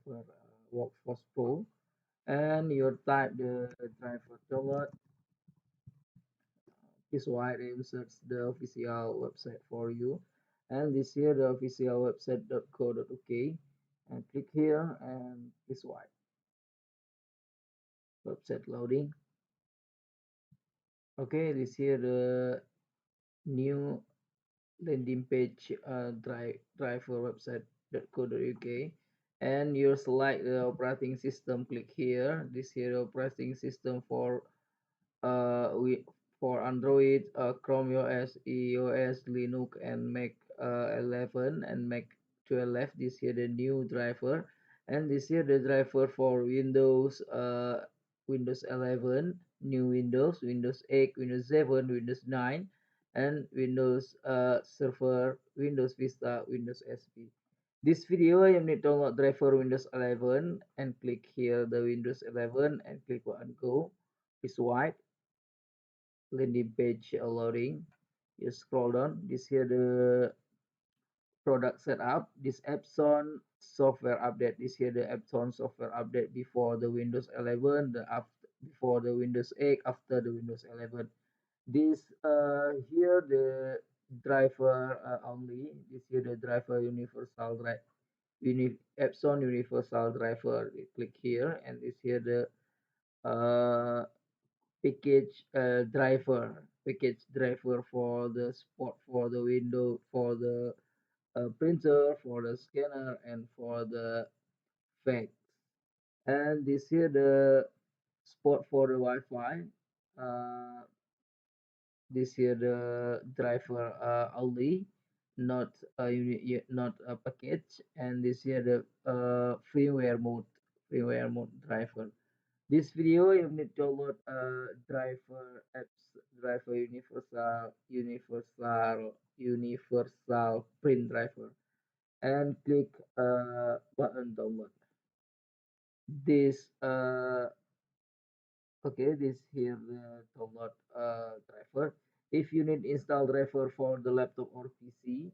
driver WorkForce Pro, and you type the driver download. This why it inserts the official website for you, and this here the official website.co.uk, and click here, and this why website loading. Okay, this here the new landing page driver website.co.uk, and you select the operating system. Click here, this here the operating system for we for Android, Chrome OS, iOS, Linux, and Mac 11 and Mac 12. This here the new driver, and this here the driver for Windows, Windows 11, new Windows, Windows 8, Windows 7, Windows 9, and Windows Server, Windows Vista, Windows SP. This video you need to download driver Windows 11, and click here the Windows 11 and click on go. This white landing page loading. You scroll down, this here the product setup, this Epson software update, this here the Epson software update before the Windows 11, the after before the Windows 8, after the Windows 11. This here the driver only, this here the driver universal drive, Epson universal driver. You click here, and this here the package driver for the spot, for the window, for the printer, for the scanner, and for the fax. And this here the spot for the Wi-Fi. uh, this here the driver only, not a unit, not a package. And this here the firmware mode driver. This video you need to download driver apps, driver universal print driver, and click button download. This okay, this here the download driver. If you need install driver for the laptop or PC,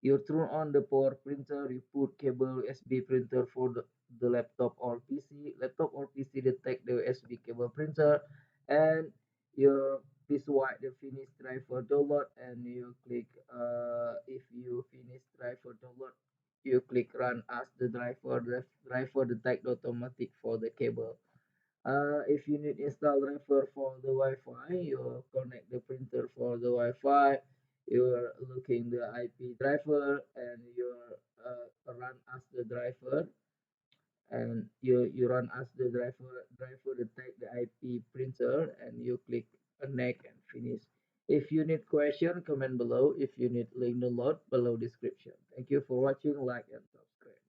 you turn on the power printer, you put cable USB printer for the laptop or PC. Laptop or PC detect the USB cable printer, and you visualize the finished driver download, and you click if you finish driver download, you click run as the driver. The driver detect automatic for the cable. If you need install driver for the Wi-Fi, you connect the printer for the Wi-Fi. You're looking the IP driver, and you run as the driver, and you run as the driver detect the IP printer, and you click connect and finish. If you need question, comment below. If you need link download, below description. Thank you for watching. Like and subscribe.